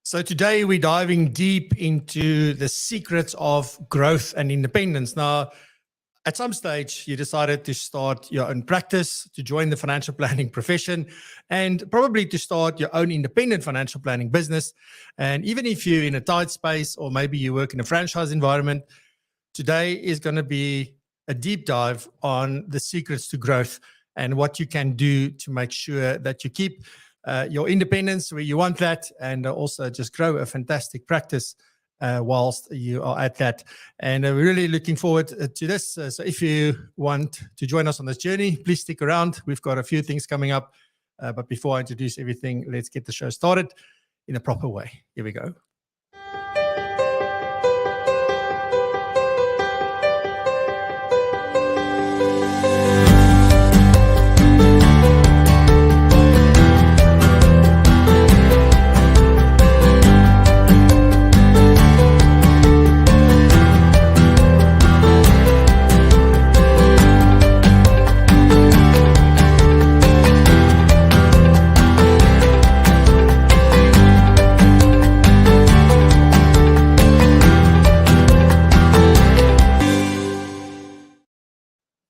So today we're diving deep into the secrets of growth and independence. Now, at some stage, you decided to start your own practice, to join the financial planning profession, and probably to start your own independent financial planning business. And even if you're in a tight space, or maybe you work in a franchise environment, today is going to be a deep dive on the secrets to growth and what you can do to make sure that you keep your independence where you want that, and also just grow a fantastic practice whilst you are at that. And we're really looking forward to this. So if you want to join us on this journey, please stick around. We've got a few things coming up. But before I introduce everything, let's get the show started in a proper way. Here we go.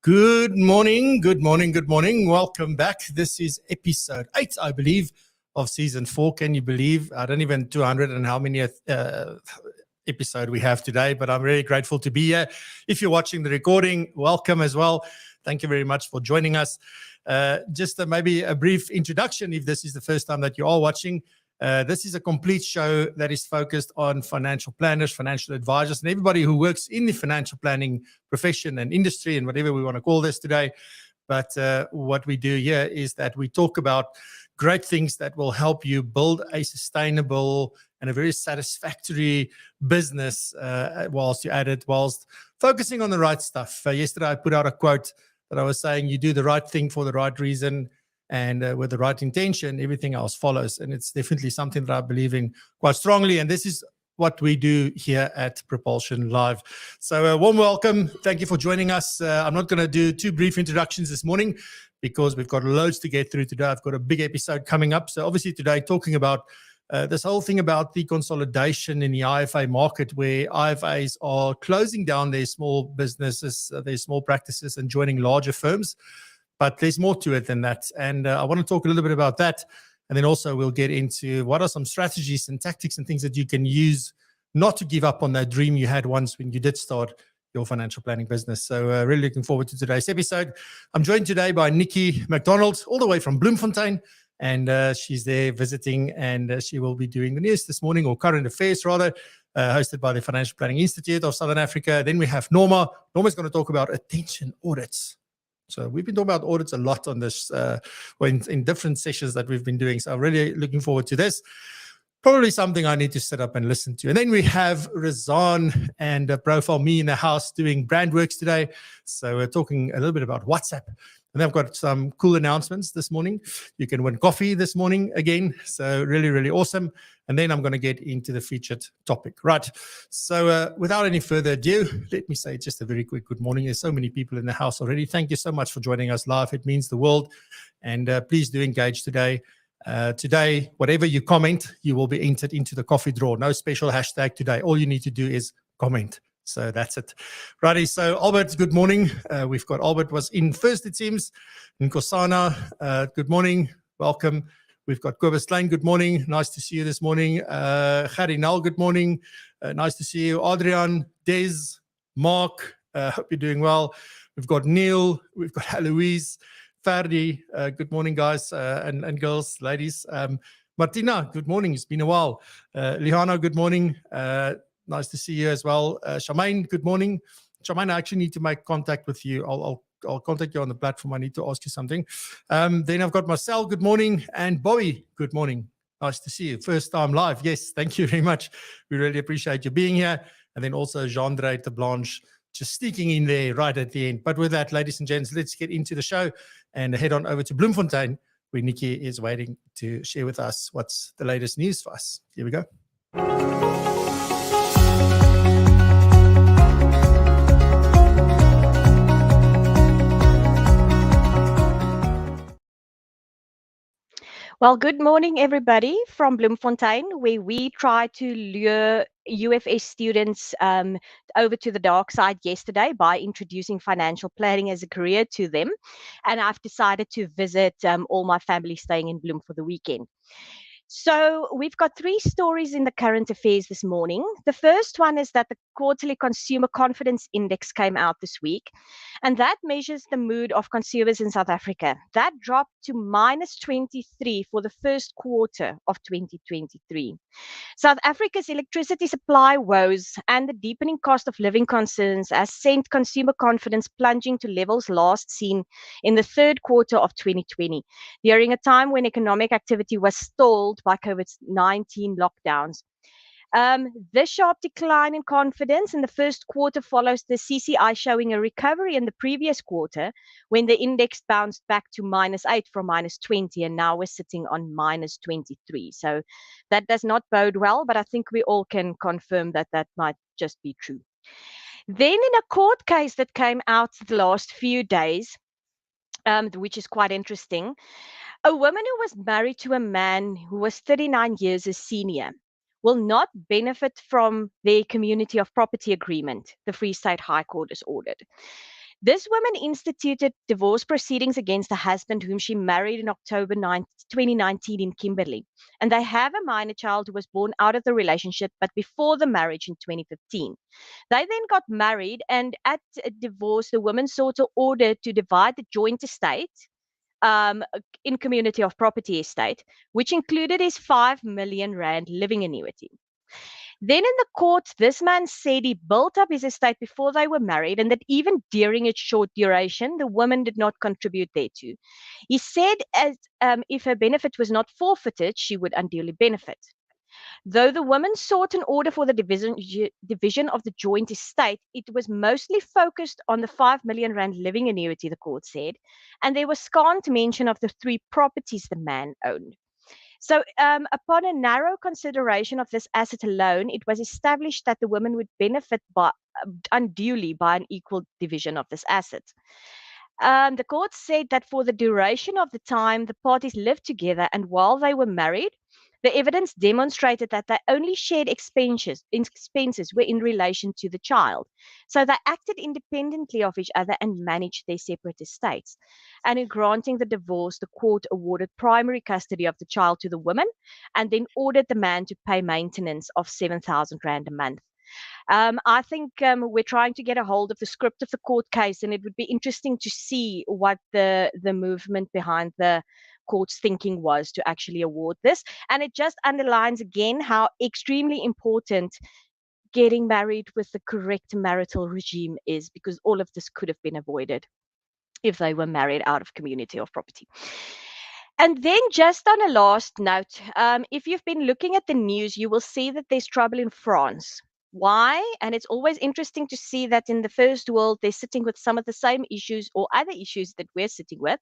Good morning, good morning, good morning. Welcome back. This is episode 8, I believe, of season 4. Can you believe? I don't even 200 and how many episode we have today, but I'm really grateful to be here. If you're watching the recording, welcome as well. Thank you very much for joining us. Just maybe a brief introduction if this is the first time that you are watching. This is a complete show that is focused on financial planners, financial advisors, and everybody who works in the financial planning profession and industry and whatever we want to call this today. But what we do here is that we talk about great things that will help you build a sustainable and a very satisfactory business whilst you're at it, whilst focusing on the right stuff. Yesterday, I put out a quote that I was saying, you do the right thing for the right reason, and with the right intention, everything else follows. And it's definitely something that I believe in quite strongly. And this is what we do here at PROpulsion Live. So a warm welcome. Thank you for joining us. I'm not going to do 2 brief introductions this morning because we've got loads to get through today. I've got a big episode coming up. So obviously today talking about this whole thing about the consolidation in the IFA market, where IFAs are closing down their small businesses, their small practices, and joining larger firms. But there's more to it than that. And I want to talk a little bit about that. And then also we'll get into what are some strategies and tactics and things that you can use not to give up on that dream you had once when you did start your financial planning business. So really looking forward to today's episode. I'm joined today by Nikki McDonald, all the way from Bloemfontein. And she's there visiting, and she will be doing the news this morning, or current affairs rather, hosted by the Financial Planning Institute of Southern Africa. Then we have Norma. Norma's going to talk about attention audits. So we've been talking about audits a lot on this, in different sessions that we've been doing. So I'm really looking forward to this. Probably something I need to sit up and listen to. And then we have Razan and Profile Me in the house doing brand works today. So we're talking a little bit about WhatsApp. And I've got some cool announcements this morning. You can win coffee this morning again. So really, really awesome. And then I'm going to get into the featured topic. Right. So without any further ado, let me say just a very quick good morning. There's so many people in the house already. Thank you so much for joining us live. It means the world. And please do engage today. Today, whatever you comment, you will be entered into the coffee draw. No special hashtag today. All you need to do is comment. So that's it. Righty. So Albert, good morning. We've got Albert was in first, it seems. Nkosana, good morning. Welcome. We've got Kobus Lane. Good morning. Nice to see you this morning. Garinal, good morning. Nice to see you. Adrian, Des, Mark, hope you're doing well. We've got Neil. We've got Eloise, Ferdi. Good morning, guys and girls, ladies. Martina, good morning. It's been a while. Lihana, good morning. Nice to see you as well. Shamaine, good morning. Shamaine, I actually need to make contact with you. I'll contact you on the platform. I need to ask you something. Then I've got Marcel, good morning. And Bowie, good morning. Nice to see you. First time live. Yes, thank you very much. We really appreciate you being here. And then also Jean-Dre de Blanche just sneaking in there right at the end. But with that, ladies and gents, let's get into the show and head on over to Bloemfontein, where Nikki is waiting to share with us what's the latest news for us. Here we go. Well, good morning, everybody, from Bloemfontein, where we try to lure UFS students over to the dark side yesterday by introducing financial planning as a career to them. And I've decided to visit all my family staying in Bloem for the weekend. So we've got three stories in the current affairs this morning. The first one is that the quarterly consumer confidence index came out this week, and that measures the mood of consumers in South Africa. That dropped to minus 23 for the first quarter of 2023. South Africa's electricity supply woes and the deepening cost of living concerns has sent consumer confidence plunging to levels last seen in the third quarter of 2020, during a time when economic activity was stalled by COVID-19 lockdowns. This sharp decline in confidence in the first quarter follows the CCI showing a recovery in the previous quarter when the index bounced back to -8 from -20, and now we're sitting on -23. So that does not bode well, but I think we all can confirm that that might just be true. Then, in a court case that came out the last few days, which is quite interesting, a woman who was married to a man who was 39 years his senior will not benefit from their community of property agreement, the Free State High Court has ordered. This woman instituted divorce proceedings against a husband whom she married in October 2019 in Kimberley. And they have a minor child who was born out of the relationship, but before the marriage in 2015. They then got married, and at a divorce, the woman sought an order to divide the joint estate um, in community of property estate, which included his 5 million rand living annuity. Then in the court, this man said he built up his estate before they were married, and that even during its short duration, the woman did not contribute thereto. He said if her benefit was not forfeited, she would unduly benefit. Though the woman sought an order for the division of the joint estate, it was mostly focused on the 5 million rand living annuity, the court said, and there was scant mention of the three properties the man owned. So, upon a narrow consideration of this asset alone, it was established that the woman would benefit unduly by an equal division of this asset. The court said that for the duration of the time the parties lived together and while they were married, the evidence demonstrated that they only shared expenses were in relation to the child. So they acted independently of each other and managed their separate estates. And in granting the divorce, the court awarded primary custody of the child to the woman and then ordered the man to pay maintenance of 7,000 Rand a month. I think we're trying to get a hold of the script of the court case, and it would be interesting to see what the movement behind the court's thinking was to actually award this. And it just underlines again how extremely important getting married with the correct marital regime is, because all of this could have been avoided if they were married out of community of property. And then, just on a last note, if you've been looking at the news, you will see that there's trouble in France. Why? And it's always interesting to see that in the first world, they're sitting with some of the same issues or other issues that we're sitting with.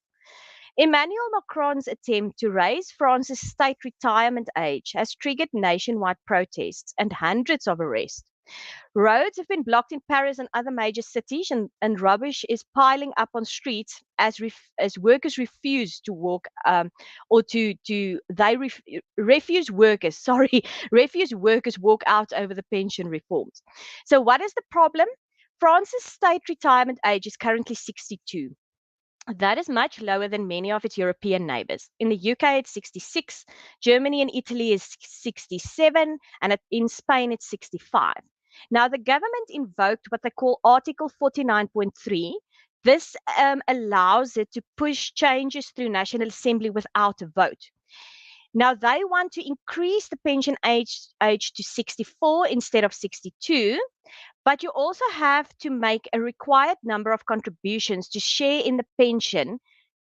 Emmanuel Macron's attempt to raise France's state retirement age has triggered nationwide protests and hundreds of arrests. Roads have been blocked in Paris and other major cities, and rubbish is piling up on streets as workers refuse to walk or to they ref, refuse workers sorry refuse workers walk out over the pension reforms. So what is the problem? France's state retirement age is currently 62. That is much lower than many of its European neighbors. In the UK, it's 66. Germany and Italy is 67. And in Spain, it's 65. Now, the government invoked what they call Article 49.3. This allows it to push changes through National Assembly without a vote. Now, they want to increase the pension age to 64 instead of 62. But you also have to make a required number of contributions to share in the pension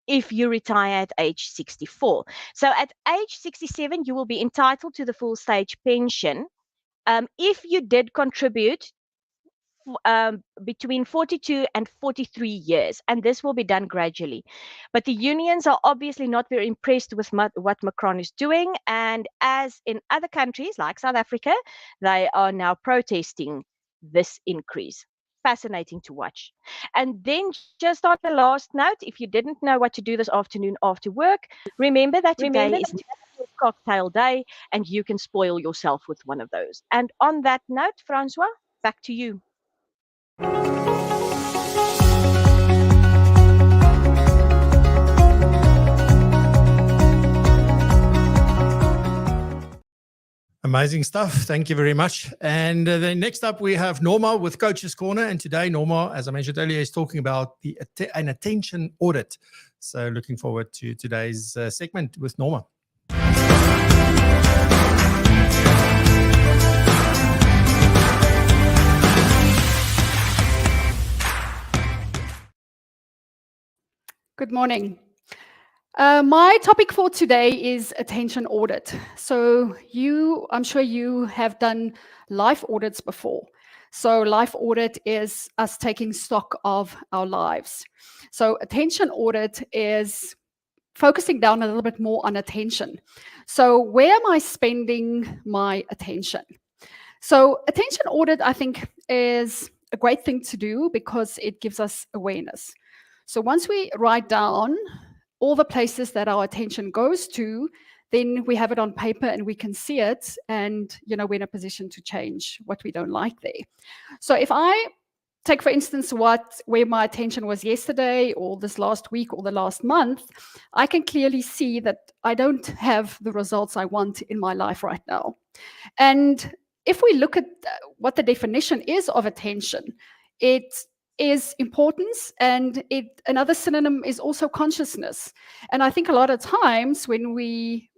if you retire at age 64. So at age 67, you will be entitled to the full stage pension if you did contribute between 42 and 43 years, and this will be done gradually. But the unions are obviously not very impressed with what Macron is doing, and as in other countries like South Africa, they are now protesting this increase. fascinating to watch. And then, just on a last note, if you didn't know what to do this afternoon after work, remember that today is National Cocktail Day, and you can spoil yourself with one of those. And on that note, Francois, back to you. Amazing stuff. Thank you very much. And then next up, we have Norma with Coach's Corner. And today, Norma, as I mentioned earlier, is talking about an attention audit. So looking forward to today's segment with Norma. Good morning. My topic for today is attention audit. So I'm sure you have done life audits before. So life audit is us taking stock of our lives. So attention audit is focusing down a little bit more on attention. So where am I spending my attention? So attention audit, I think, is a great thing to do because it gives us awareness. So once we write down all the places that our attention goes to, then we have it on paper and we can see it, and we're in a position to change what we don't like there. So if I take, for instance, where my attention was yesterday or this last week or the last month, I can clearly see that I don't have the results I want in my life right now. And if we look at what the definition is of attention, it is importance, and another synonym is also consciousness. And I think a lot of times when we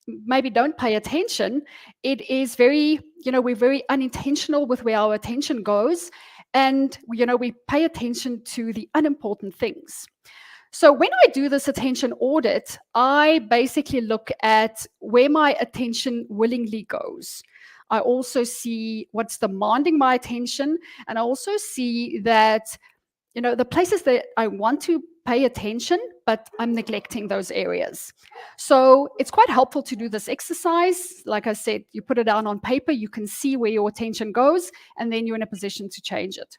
maybe don't pay attention, it is very, we're very unintentional with where our attention goes, and we pay attention to the unimportant things. So when I do this attention audit, I basically look at where my attention willingly goes. I also see what's demanding my attention, and I also see that, the places that I want to pay attention, but I'm neglecting those areas. So it's quite helpful to do this exercise. Like I said, you put it down on paper, you can see where your attention goes, and then you're in a position to change it.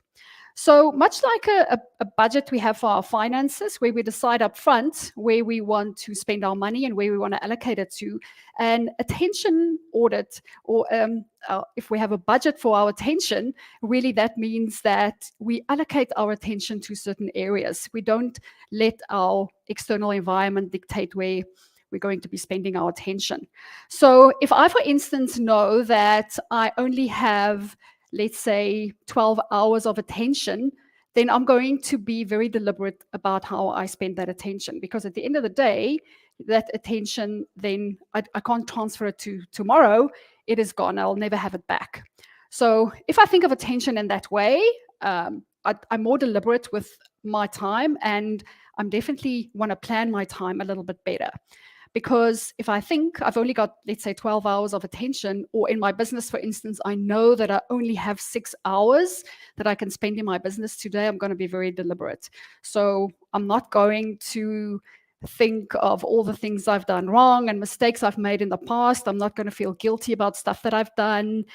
So much like a budget we have for our finances, where we decide up front where we want to spend our money and where we want to allocate it to, an attention audit, or if we have a budget for our attention, really that means that we allocate our attention to certain areas. We don't let our external environment dictate where we're going to be spending our attention. So if I, for instance, know that I only have, let's say, 12 hours of attention, then I'm going to be very deliberate about how I spend that attention, because at the end of the day, that attention, then I can't transfer it to tomorrow. It is gone. I'll never have it back. So if I think of attention in that way, I'm more deliberate with my time, and I'm definitely want to plan my time a little bit better. Because if I think I've only got, let's say, 12 hours of attention, or in my business, for instance, I know that I only have 6 hours that I can spend in my business today, I'm going to be very deliberate. So I'm not going to think of all the things I've done wrong and mistakes I've made in the past. I'm not going to feel guilty about stuff that I've done.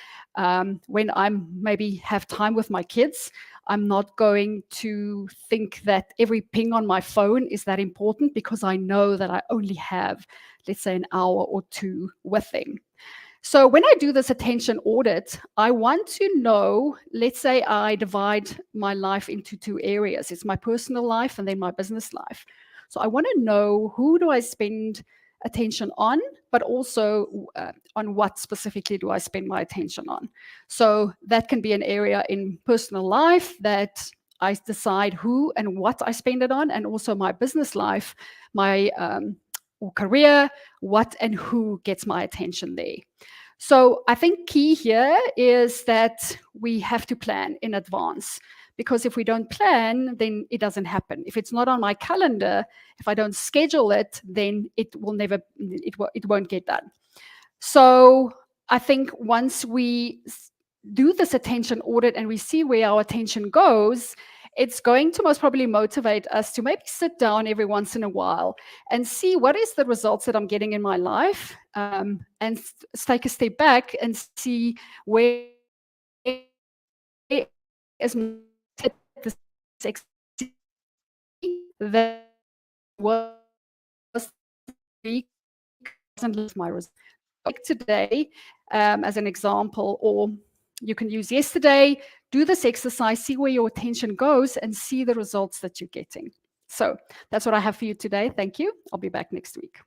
When I'm maybe have time with my kids, I'm not going to think that every ping on my phone is that important, because I know that I only have, let's say, an hour or two with them. So when I do this attention audit, I want to know, let's say I divide my life into 2 areas. It's my personal life and then my business life. So I want to know, who do I spend attention on, but also on what specifically do I spend my attention on. So that can be an area in personal life that I decide who and what I spend it on, and also my business life, my or career, what and who gets my attention there. So I think key here is that we have to plan in advance, because if we don't plan, then it doesn't happen. If it's not on my calendar, if I don't schedule it, then it won't get done. So I think once we do this attention audit and we see where our attention goes, it's going to most probably motivate us to maybe sit down every once in a while and see what is the results that I'm getting in my life, and take a step back and see where is that was my result today as an example, or you can use yesterday, do this exercise, see where your attention goes and see the results that you're getting. So that's what I have for you today. Thank you. I'll be back next week.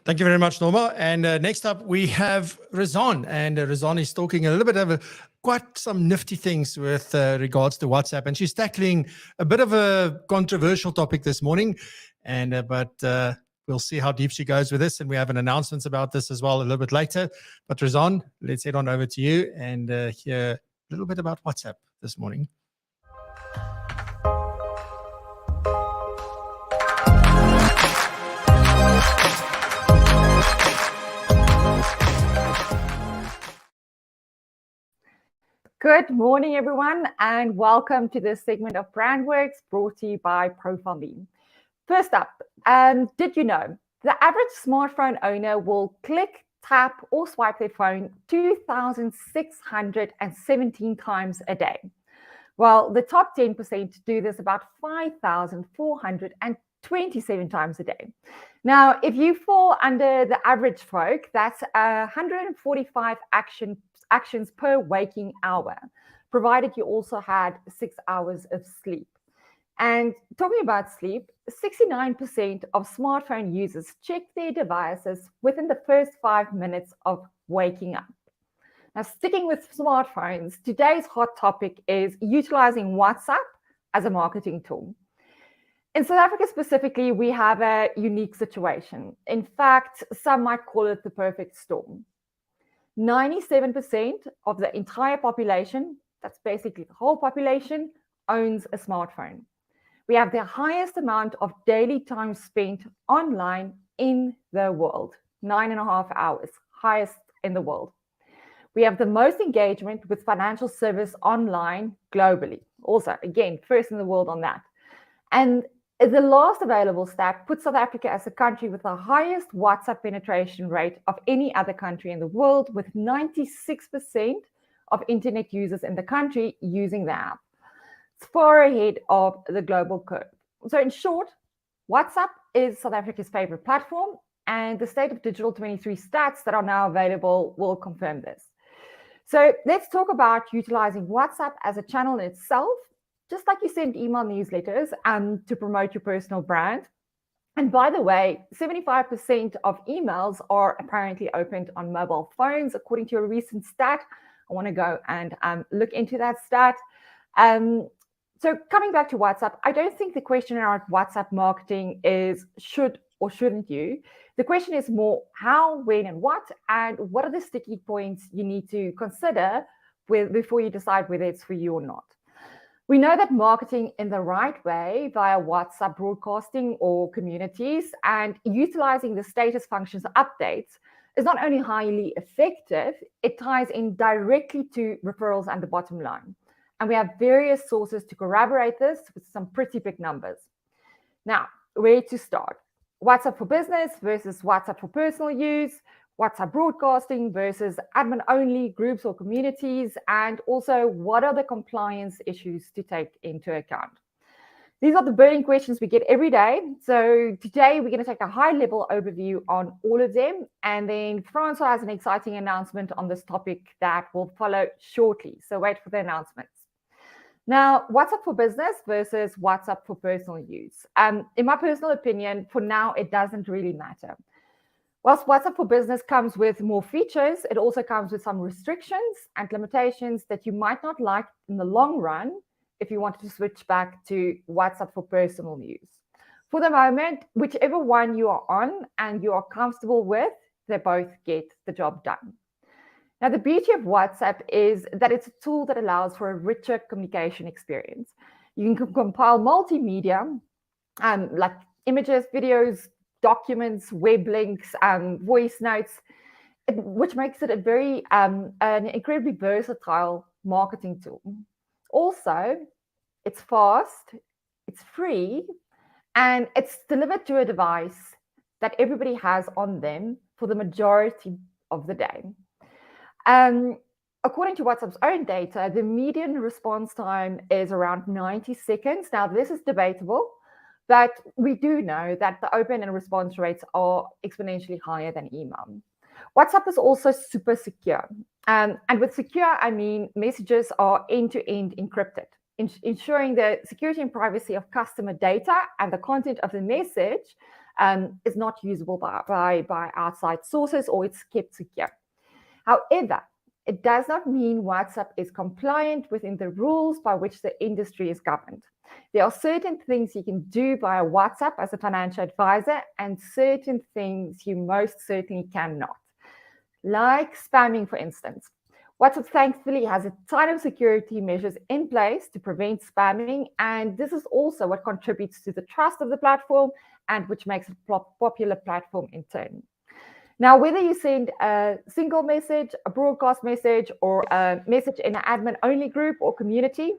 Thank you very much, Norma. And next up, we have Razan. And Razan is talking a little bit of quite some nifty things with regards to WhatsApp. And she's tackling a bit of a controversial topic this morning. And but we'll see how deep she goes with this. And we have an announcement about this as well a little bit later. But Razan, let's head on over to you and hear a little bit about WhatsApp this morning. Good morning, everyone, and welcome to this segment of BrandWorks brought to you by PROpulsion. First up, did you know the average smartphone owner will click, tap, or swipe their phone 2,617 times a day? Well, the top 10% do this about 5,427 times a day. Now, if you fall under the average folk, that's 145 actions per waking hour, provided you also had 6 hours of sleep. And talking about sleep, 69% of smartphone users check their devices within the first 5 minutes of waking up. Now, sticking with smartphones, today's hot topic is utilizing WhatsApp as a marketing tool. In South Africa specifically, we have a unique situation. In fact, some might call it the perfect storm. 97% of the entire population, that's basically the whole population, owns a smartphone. We have the highest amount of daily time spent online in the world, 9.5 hours, highest in the world. We have the most engagement with financial service online globally. Also, again, first in the world on that. And the last available stat puts South Africa as a country with the highest WhatsApp penetration rate of any other country in the world, with 96% of internet users in the country using the app. It's far ahead of the global curve. So in short, WhatsApp is South Africa's favorite platform, and the State of Digital 23 stats that are now available will confirm this. So let's talk about utilizing WhatsApp as a channel in itself, just like you send email newsletters to promote your personal brand. And by the way, 75% of emails are apparently opened on mobile phones, according to a recent stat. I want to go and look into that stat. So coming back to WhatsApp, I don't think the question around WhatsApp marketing is should or shouldn't you. The question is more how, when, and what are the sticky points you need to consider before you decide whether it's for you or not. We know that marketing in the right way via WhatsApp broadcasting or communities and utilizing the status functions updates is not only highly effective, it ties in directly to referrals and the bottom line. And we have various sources to corroborate this with some pretty big numbers. Now, where to start? WhatsApp for business versus WhatsApp for personal use, WhatsApp broadcasting versus admin-only groups or communities, and also what are the compliance issues to take into account. These are the burning questions we get every day. So today we're going to take a high-level overview on all of them, and then Francois has an exciting announcement on this topic that will follow shortly. So wait for the announcements. Now, WhatsApp for business versus WhatsApp for personal use. In my personal opinion, for now, it doesn't really matter. Whilst WhatsApp for business comes with more features, it also comes with some restrictions and limitations that you might not like in the long run if you wanted to switch back to WhatsApp for personal use. For the moment, whichever one you are on and you are comfortable with, they both get the job done. Now, the beauty of WhatsApp is that it's a tool that allows for a richer communication experience. You can compile multimedia, like images, videos, documents, web links, voice notes, which makes it a very an incredibly versatile marketing tool. Also, it's fast, it's free, and it's delivered to a device that everybody has on them for the majority of the day. According to WhatsApp's own data, the median response time is around 90 seconds. Now, this is debatable, but we do know that the open and response rates are exponentially higher than email. WhatsApp is also super secure. And with secure, I mean messages are end-to-end encrypted, ensuring the security and privacy of customer data, and the content of the message is not usable by outside sources, or it's kept secure. However, it does not mean WhatsApp is compliant within the rules by which the industry is governed. There are certain things you can do via WhatsApp as a financial advisor, and certain things you most certainly cannot. Like spamming, for instance. WhatsApp thankfully has a ton of security measures in place to prevent spamming, and this is also what contributes to the trust of the platform, and which makes it a popular platform in turn. Now, whether you send a single message, a broadcast message, or a message in an admin-only group or community,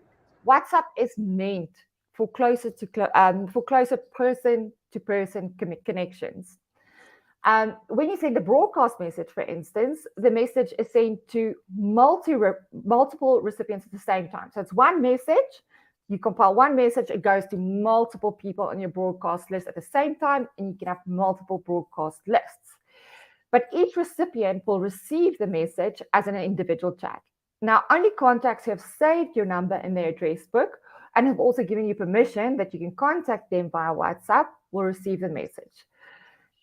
WhatsApp is meant for closer person-to-person connections. When you send a broadcast message, for instance, the message is sent to multiple recipients at the same time. So it's one message, you compile one message, it goes to multiple people on your broadcast list at the same time, and you can have multiple broadcast lists. But each recipient will receive the message as an individual chat. Now, only contacts who have saved your number in their address book and have also given you permission that you can contact them via WhatsApp will receive the message.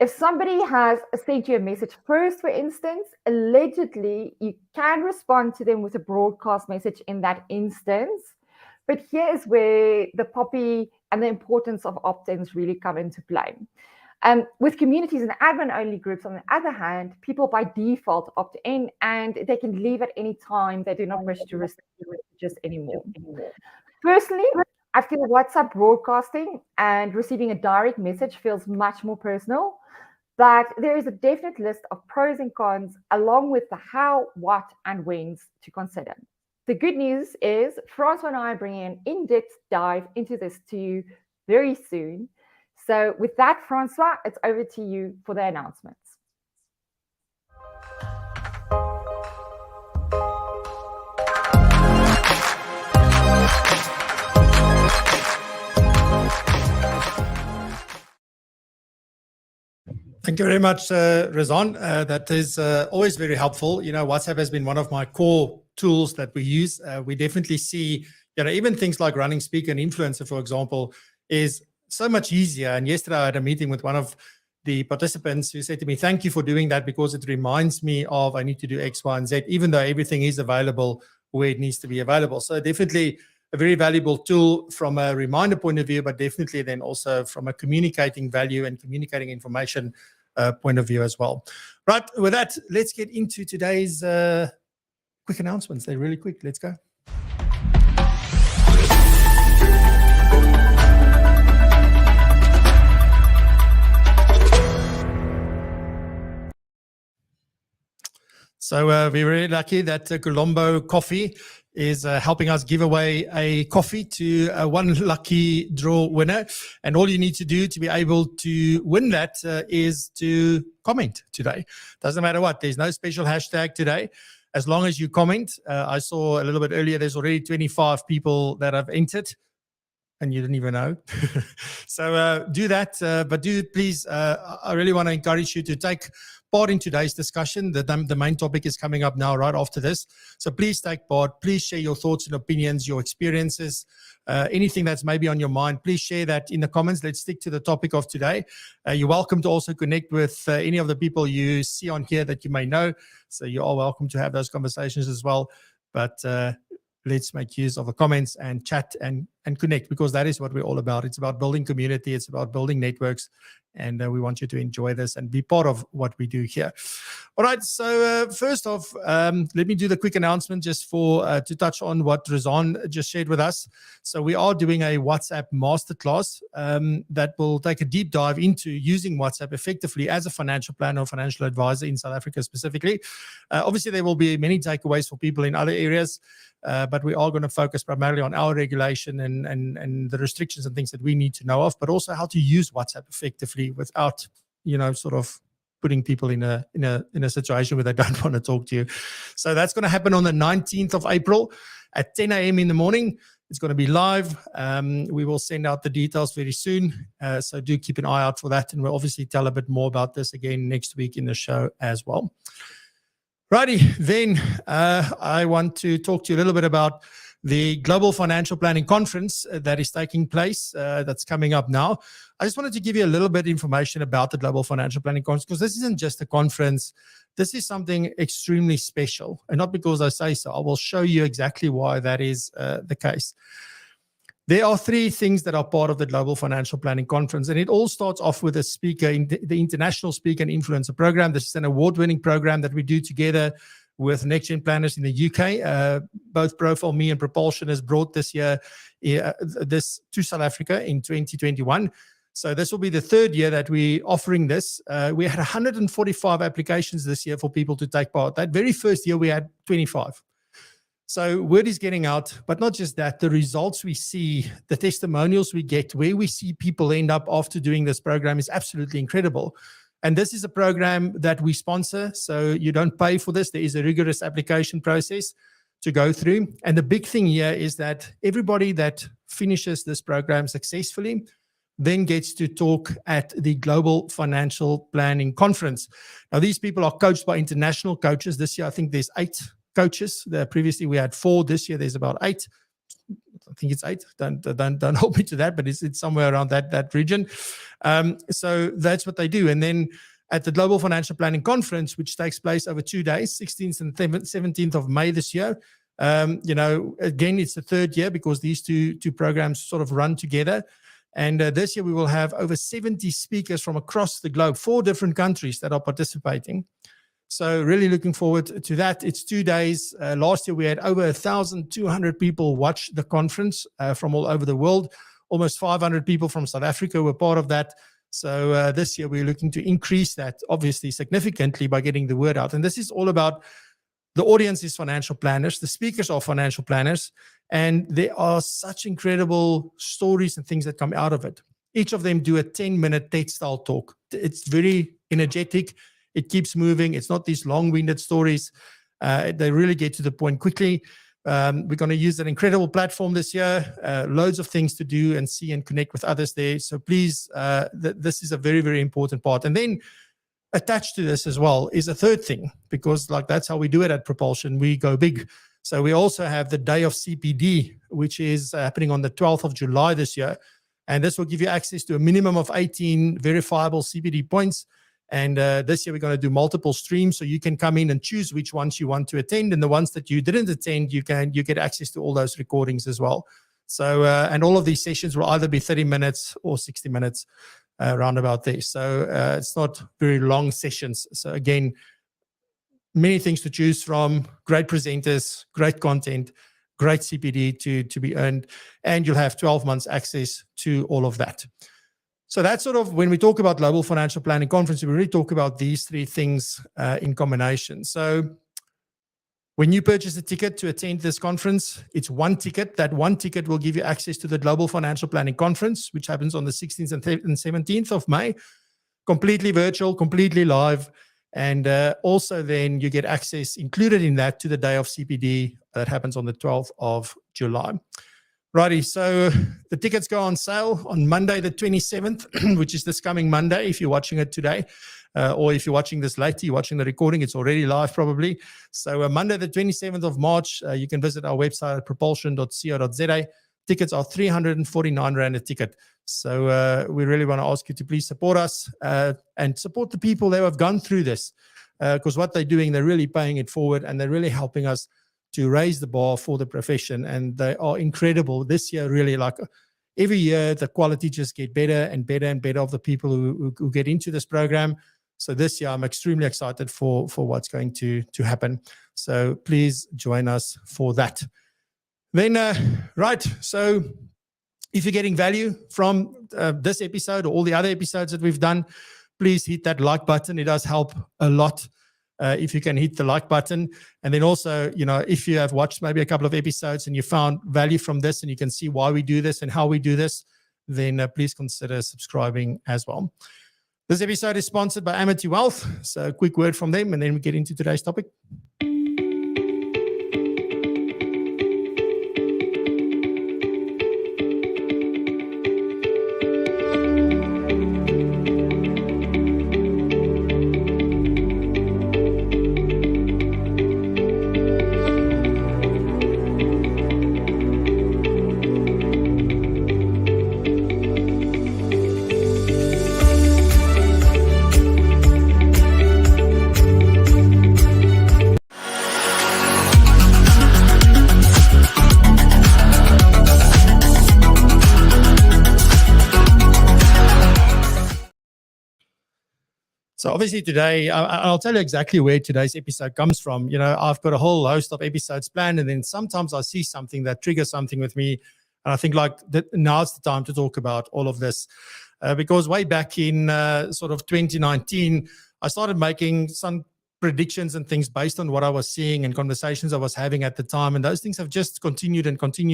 If somebody has sent you a message first, for instance, allegedly, you can respond to them with a broadcast message in that instance. But here's where the POPI and the importance of opt-ins really come into play. With communities and admin-only groups, on the other hand, people by default opt in, and they can leave at any time. They do not wish to receive messages anymore. Personally, I feel WhatsApp broadcasting and receiving a direct message feels much more personal, but there is a definite list of pros and cons, along with the how, what, and whens to consider. The good news is Francois and I are bringing an in-depth dive into this to you very soon. So with that, Francois, it's over to you for the announcements. Thank you very much, Razan. That is always very helpful. You know, WhatsApp has been one of my core tools that we use. We definitely see, you know, even things like running speaker and influencer, for example, is so much easier. And yesterday I had a meeting with one of the participants who said to me, thank you for doing that, because it reminds me of I need to do X, Y, and Z, even though everything is available where it needs to be available. So definitely a very valuable tool from a reminder point of view, but definitely then also from a communicating value and communicating information point of view as well. Right, with that, let's get into today's quick announcements. They're really quick. Let's go. So we're very lucky that Colombo Coffee is helping us give away a coffee to one lucky draw winner. And all you need to do to be able to win that is to comment today. Doesn't matter what. There's no special hashtag today. As long as you comment. I saw a little bit earlier, there's already 25 people that have entered. And you didn't even know. So do that. But do please, I really want to encourage you to take part in today's discussion. The main topic is coming up now right after this. So please take part. Please share your thoughts and opinions, your experiences, anything that's maybe on your mind. Please share that in the comments. Let's stick to the topic of today. You're welcome to also connect with any of the people you see on here that you may know. So you're all welcome to have those conversations as well. But let's make use of the comments and chat and connect, because that is what we're all about. It's about building community. It's about building networks. And we want you to enjoy this and be part of what we do here. All right. So first off, let me do the quick announcement just for to touch on what Razan just shared with us. So we are doing a WhatsApp masterclass that will take a deep dive into using WhatsApp effectively as a financial planner or financial advisor in South Africa specifically. Obviously, there will be many takeaways for people in other areas. but we are going to focus primarily on our regulation and the restrictions and things that we need to know of, but also how to use WhatsApp effectively without, sort of putting people in a situation where they don't want to talk to you. So that's going to happen on the 19th of April at 10 a.m. in the morning. It's going to be live. We will send out the details very soon. So do keep an eye out for that. And we'll obviously tell a bit more about this again next week in the show as well. Righty, then I want to talk to you a little bit about the Global Financial Planning Conference that is taking place, that's coming up now. I just wanted to give you a little bit of information about the Global Financial Planning Conference, because this isn't just a conference. This is something extremely special, and not because I say so. I will show you exactly why that is the case. There are three things that are part of the Global Financial Planning Conference, and it all starts off with a speaker, in the International Speaker and Influencer Program. This is an award-winning program that we do together with Next Gen Planners in the UK. Both Profile, me, and PROpulsion has brought this to South Africa in 2021. So this will be the third year that we're offering this. We had 145 applications this year for people to take part. That very first year, we had 25. So word is getting out, but not just that, the results we see, the testimonials we get, where we see people end up after doing this program is absolutely incredible. And this is a program that we sponsor, so you don't pay for this. There is a rigorous application process to go through. And the big thing here is that everybody that finishes this program successfully then gets to talk at the Global Financial Planning Conference. Now, these people are coached by international coaches. This year, I think there's 8 coaches. Previously, we had 4. This year, there's about 8. I think it's 8. Don't hold me to that, but it's somewhere around that region. So that's what they do. And then at the Global Financial Planning Conference, which takes place over 2 days, 16th and 17th of May this year, again, it's the third year because these two programs sort of run together. And this year we will have over 70 speakers from across the globe, 4 different countries that are participating. So really looking forward to that. It's 2 days. Last year we had over 1,200 people watch the conference from all over the world. Almost 500 people from South Africa were part of that. So this year we're looking to increase that, obviously, significantly by getting the word out. And this is all about, the audience is financial planners. The speakers are financial planners. And there are such incredible stories and things that come out of it. Each of them do a 10-minute TED-style talk. It's very energetic. It keeps moving. It's not these long-winded stories. They really get to the point quickly. We're going to use an incredible platform this year. Loads of things to do and see and connect with others there. So please, this is a very, very important part. And then attached to this as well is a third thing, because that's how we do it at PROpulsion. We go big. So we also have the Day of CPD, which is happening on the 12th of July this year. And this will give you access to a minimum of 18 verifiable CPD points. And this year we're going to do multiple streams, so you can come in and choose which ones you want to attend. And the ones that you didn't attend, you get access to all those recordings as well. So, and all of these sessions will either be 30 minutes or 60 minutes, around about there. So it's not very long sessions. So again, many things to choose from, great presenters, great content, great CPD to be earned, and you'll have 12 months access to all of that. So that's sort of, when we talk about Global Financial Planning Conference, we really talk about these 3 things in combination. So when you purchase a ticket to attend this conference, it's one ticket. That one ticket will give you access to the Global Financial Planning Conference, which happens on the 16th and 17th of May, completely virtual, completely live. And also then you get access included in that to the Day of CPD that happens on the 12th of July. Righty, so the tickets go on sale on Monday the 27th, which is this coming Monday if you're watching it today. Or if you're watching this later, you're watching the recording, it's already live probably. So Monday the 27th of March, you can visit our website at propulsion.co.za. Tickets are 349 Rand a ticket. So we really want to ask you to please support us and support the people that have gone through this, because what they're doing, they're really paying it forward, and they're really helping us to raise the bar for the profession. And they are incredible. This year, really, every year, the quality just get better and better and better of the people who get into this program. So this year, I'm extremely excited for what's going to happen. So please join us for that. Then, right, so if you're getting value from this episode or all the other episodes that we've done, please hit that like button. It does help a lot. if you can hit the like button. And then also, if you have watched maybe a couple of episodes and you found value from this and you can see why we do this and how we do this, then please consider subscribing as well. This episode is sponsored by Amity Wealth. So a quick word from them and then we get into today's topic. So obviously today, I'll tell you exactly where today's episode comes from. I've got a whole host of episodes planned, and then sometimes I see something that triggers something with me. And I think now's the time to talk about all of this. Because way back in sort of 2019, I started making some predictions and things based on what I was seeing and conversations I was having at the time. And those things have just continued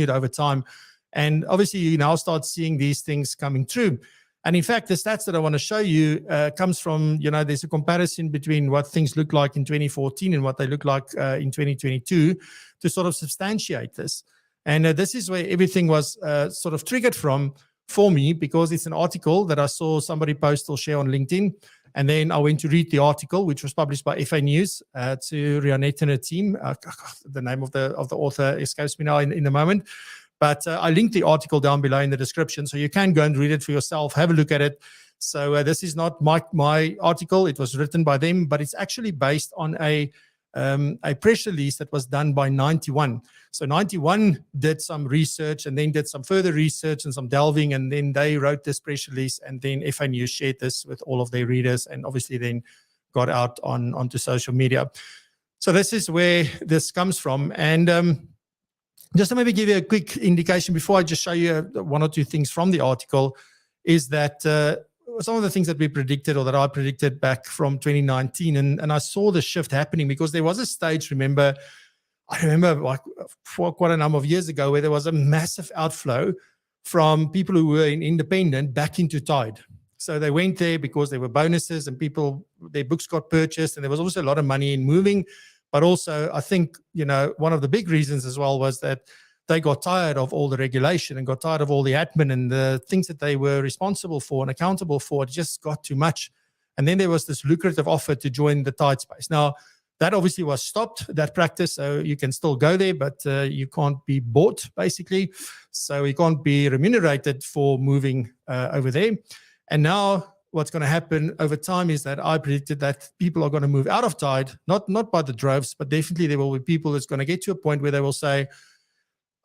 over time. And obviously you now start seeing these things coming true. And in fact, the stats that I want to show you comes from, there's a comparison between what things look like in 2014 and what they look like in 2022 to sort of substantiate this. And this is where everything was sort of triggered from for me, because it's an article that I saw somebody post or share on LinkedIn. And then I went to read the article, which was published by IFA News to Rianette and her team. The name of the author escapes me now in a moment. But I linked the article down below in the description, so you can go and read it for yourself, have a look at it. So this is not my article. It was written by them, but it's actually based on a press release that was done by 91. So 91 did some research and then did some further research and some delving, and then they wrote this press release, and then IFA News shared this with all of their readers and obviously then got out onto social media. So this is where this comes from. And just to maybe give you a quick indication before I just show you one or two things from the article, is that some of the things that we predicted or that I predicted back from 2019, and I saw the shift happening because there was a stage, I remember like for quite a number of years ago, where there was a massive outflow from people who were in independent back into Tide. So they went there because there were bonuses and their books got purchased, and there was also a lot of money in moving. But also, I think, one of the big reasons as well was that they got tired of all the regulation and got tired of all the admin and the things that they were responsible for and accountable for. It just got too much. And then there was this lucrative offer to join the Tide space. Now, that obviously was stopped, that practice. So you can still go there, but you can't be bought, basically. So you can't be remunerated for moving over there. And now what's going to happen over time is that I predicted that people are going to move out of Tide, not by the droves, but definitely there will be people that's going to get to a point where they will say,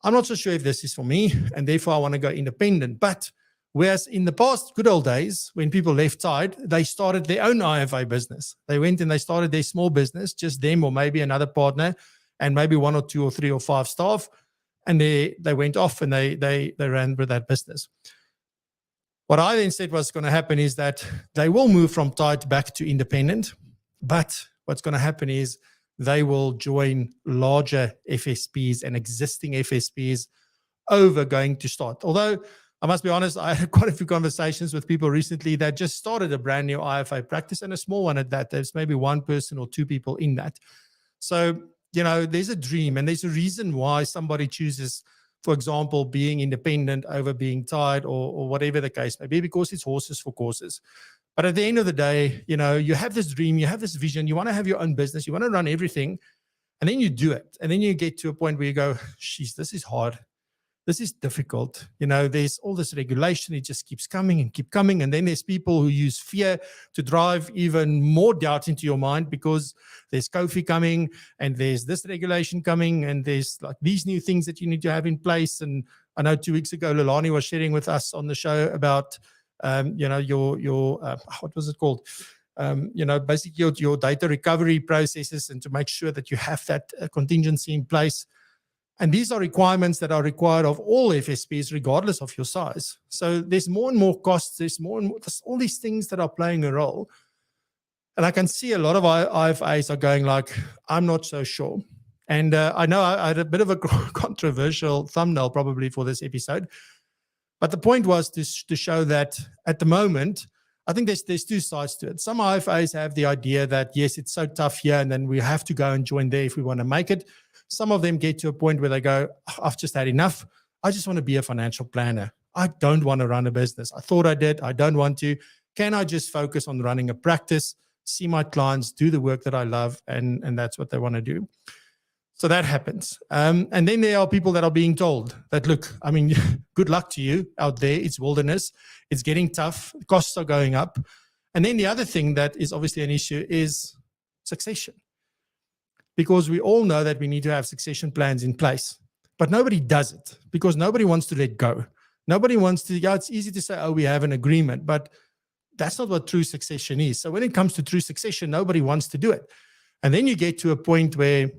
I'm not so sure if this is for me, and therefore I want to go independent. But whereas in the past good old days, when people left Tide, they started their own IFA business. They went and they started their small business, just them or maybe another partner, and maybe 1 or 2 or 3 or 5 staff, and they went off and they ran with that business. What I then said was going to happen is that they will move from Tide back to independent, but what's going to happen is they will join larger FSPs and existing FSPs over going to start. Although I must be honest, I had quite a few conversations with people recently that just started a brand new IFA practice, and a small one at that. There's maybe 1 person or 2 people in that. So, there's a dream, and there's a reason why somebody chooses, for example, being independent over being Tide or whatever the case may be, because it's horses for courses. But at the end of the day, you have this dream, you have this vision, you want to have your own business, you want to run everything, and then you do it. And then you get to a point where you go, geez, this is hard. This is difficult. There's all this regulation. It just keeps coming and keep coming. And then there's people who use fear to drive even more doubt into your mind, because there's COVID coming and there's this regulation coming and there's like these new things that you need to have in place. And I know 2 weeks ago, Lilani was sharing with us on the show about, your what was it called? Basically your data recovery processes, and to make sure that you have that contingency in place. And these are requirements that are required of all FSPs, regardless of your size. So there's more and more costs. There's all these things that are playing a role. And I can see a lot of IFAs are going like, I'm not so sure. And I know I had a bit of a controversial thumbnail probably for this episode. But the point was to show that at the moment, I think there's two sides to it. Some IFAs have the idea that, yes, it's so tough here, and then we have to go and join there if we want to make it. Some of them get to a point where they go, I've just had enough. I just want to be a financial planner. I don't want to run a business. I thought I did. I don't want to. Can I just focus on running a practice, see my clients, do the work that I love, and that's what they want to do. So that happens. And then there are people that are being told that, look, I mean, good luck to you out there. It's wilderness. It's getting tough. Costs are going up. And then the other thing that is obviously an issue is succession. Because we all know that we need to have succession plans in place. But nobody does it because nobody wants to let go. Nobody wants to, it's easy to say, oh, we have an agreement. But that's not what true succession is. So when it comes to true succession, nobody wants to do it. And then you get to a point where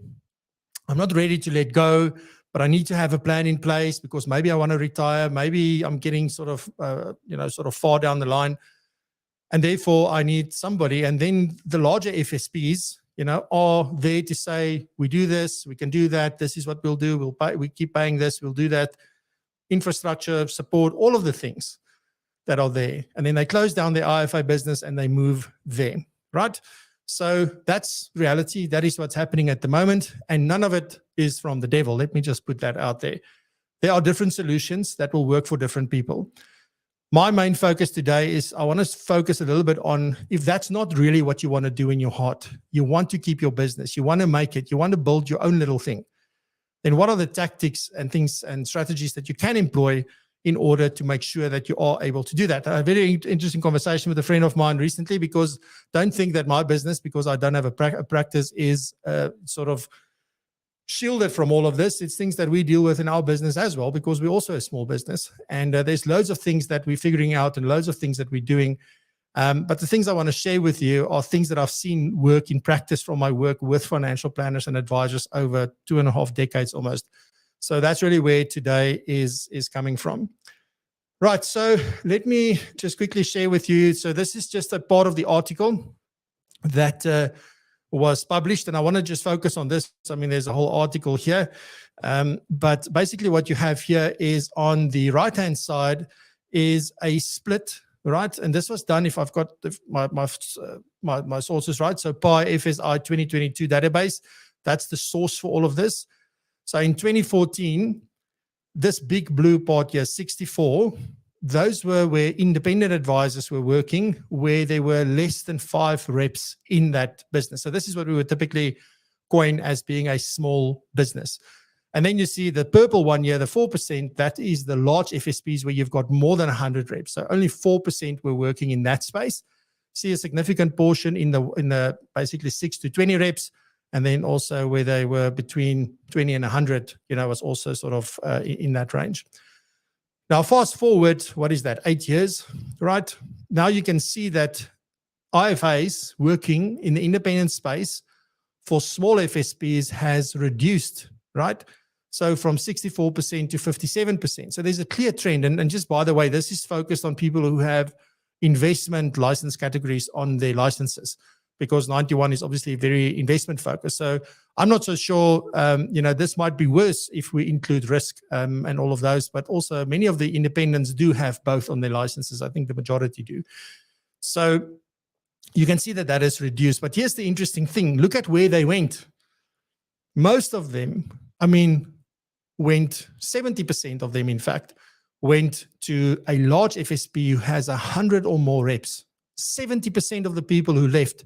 I'm not ready to let go, but I need to have a plan in place because maybe I want to retire. Maybe I'm getting sort of far down the line. And therefore I need somebody. And then the larger FSPs, are there to say, we do this, we can do that. This is what we'll do. We keep paying this. We'll do that. Infrastructure, support, all of the things that are there. And then they close down their IFA business and they move there, right? So that's reality. That is what's happening at the moment. And none of it is from the devil. Let me just put that out there. There are different solutions that will work for different people. My main focus today is I want to focus a little bit on if that's not really what you want to do in your heart, you want to keep your business, you want to make it, you want to build your own little thing, then what are the tactics and things and strategies that you can employ in order to make sure that you are able to do that? A very interesting conversation with a friend of mine recently, because don't think that my business, because I don't have a practice, is sort of shielded from all of this. It's things that we deal with in our business as well, because we're also a small business. And there's loads of things that we're figuring out and loads of things that we're doing. But the things I want to share with you are things that I've seen work in practice from my work with financial planners and advisors over 2.5 decades almost. So that's really where today is coming from. Right, so let me just quickly share with you. So this is just a part of the article that was published, and I want to just focus on this. I mean, there's a whole article here. But basically what you have here is on the right-hand side is a split, right? And this was done, if I've got my sources right. So FSI 2022 database, that's the source for all of this. So in 2014, this big blue part here, 64, those were where independent advisors were working, where there were less than 5 reps in that business. So this is what we would typically coin as being a small business. And then you see the purple one here, the 4%, that is the large FSPs where you've got more than 100 reps. So only 4% were working in that space. See a significant portion in the basically 6 to 20 reps. And then also where they were between 20 and 100, was also sort of in that range. Now, fast forward, what is that, 8 years, right? Now you can see that IFAs working in the independent space for small FSPs has reduced, right? So from 64% to 57%. So there's a clear trend. And just by the way, this is focused on people who have investment license categories on their licenses, because 91 is obviously very investment focused. So I'm not so sure, this might be worse if we include risk and all of those, but also many of the independents do have both on their licenses. I think the majority do. So you can see that that is reduced. But here's the interesting thing. Look at where they went. Most of them, went, 70% of them, in fact, went to a large FSP who has 100 or more reps. 70% of the people who left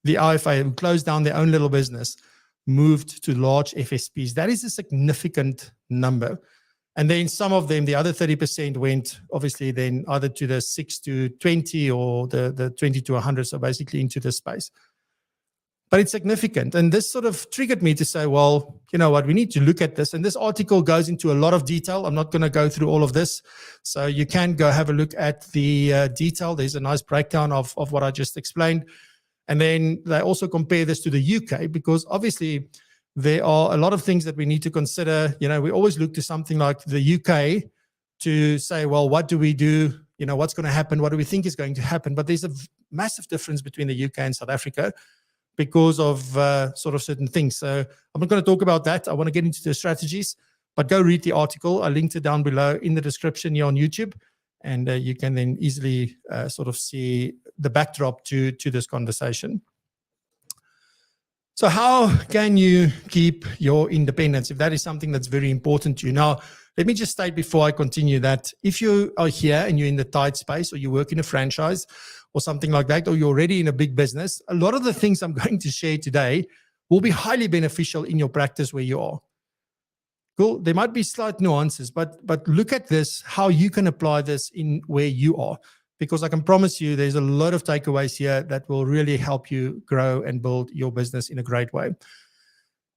the IFA, who closed down their own little business, moved to large FSPs. That is a significant number. And then some of them, the other 30%, went obviously then either to the 6 to 20 or the 20 to 100, so basically into the space. But it's significant. And this sort of triggered me to say, well, you know what, we need to look at this. And this article goes into a lot of detail. I'm not going to go through all of this. So you can go have a look at the detail. There's a nice breakdown of what I just explained. And then they also compare this to the UK, because obviously there are a lot of things that we need to consider. We always look to something like the UK to say, well, what do we do what's going to happen, what do we think is going to happen. But there's a massive difference between the UK and South Africa because of sort of certain things. So I'm not going to talk about that. I want to get into the strategies, but go read the article. I linked it down below in the description here on YouTube, and you can then easily sort of see the backdrop to this conversation. So how can you keep your independence if that is something that's very important to you? Now, let me just state before I continue that if you are here and you're in the tight space, or you work in a franchise or something like that, or you're already in a big business, a lot of the things I'm going to share today will be highly beneficial in your practice where you are. Cool. There might be slight nuances, but look at this, how you can apply this in where you are, because I can promise you there's a lot of takeaways here that will really help you grow and build your business in a great way.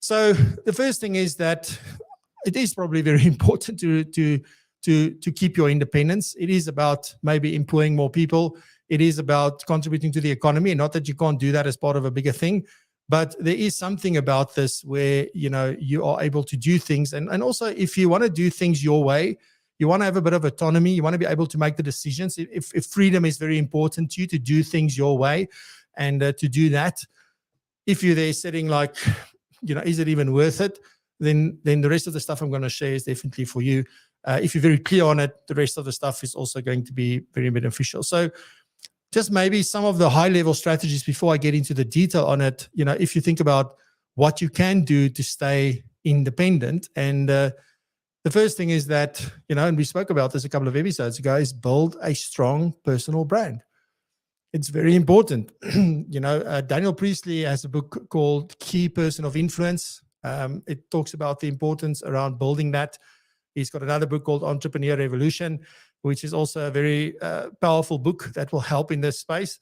So the first thing is that it is probably very important to keep your independence. It is about maybe employing more people. It is about contributing to the economy. Not that you can't do that as part of a bigger thing, but there is something about this where, you are able to do things. And also, if you want to do things your way, you want to have a bit of autonomy. You want to be able to make the decisions. If freedom is very important to you, to do things your way and to do that, if you're there sitting like, is it even worth it? Then the rest of the stuff I'm going to share is definitely for you. If you're very clear on it, the rest of the stuff is also going to be very beneficial. So just maybe some of the high-level strategies before I get into the detail on it, if you think about what you can do to stay independent. And the first thing is that, and we spoke about this a couple of episodes ago, is build a strong personal brand. It's very important. Daniel Priestley has a book called Key Person of Influence. It talks about the importance around building that. He's got another book called Entrepreneur Revolution, which is also a very powerful book that will help in this space.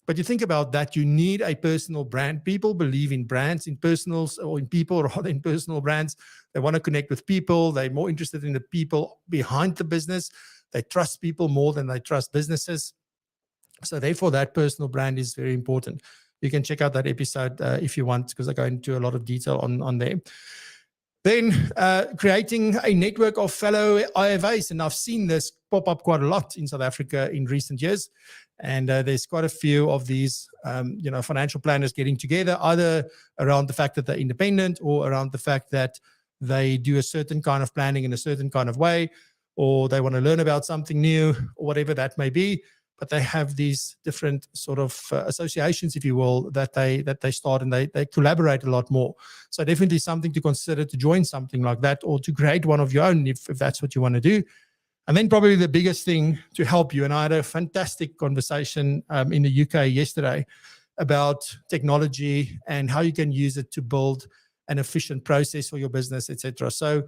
But you think about that, you need a personal brand. People believe in brands, in personals, or in people rather than personal brands. They want to connect with people. They're more interested in the people behind the business. They trust people more than they trust businesses. So therefore, that personal brand is very important. You can check out that episode if you want, because I go into a lot of detail on there. Then creating a network of fellow IFAs. And I've seen this pop up quite a lot in South Africa in recent years. And there's quite a few of these, financial planners getting together, either around the fact that they're independent or around the fact that they do a certain kind of planning in a certain kind of way, or they want to learn about something new, or whatever that may be. But they have these different sort of associations, if you will, that they start, and they collaborate a lot more. So definitely something to consider, to join something like that, or to create one of your own if that's what you want to do. And then probably the biggest thing to help you, and I had a fantastic conversation in the UK yesterday about technology and how you can use it to build an efficient process for your business, etc. So,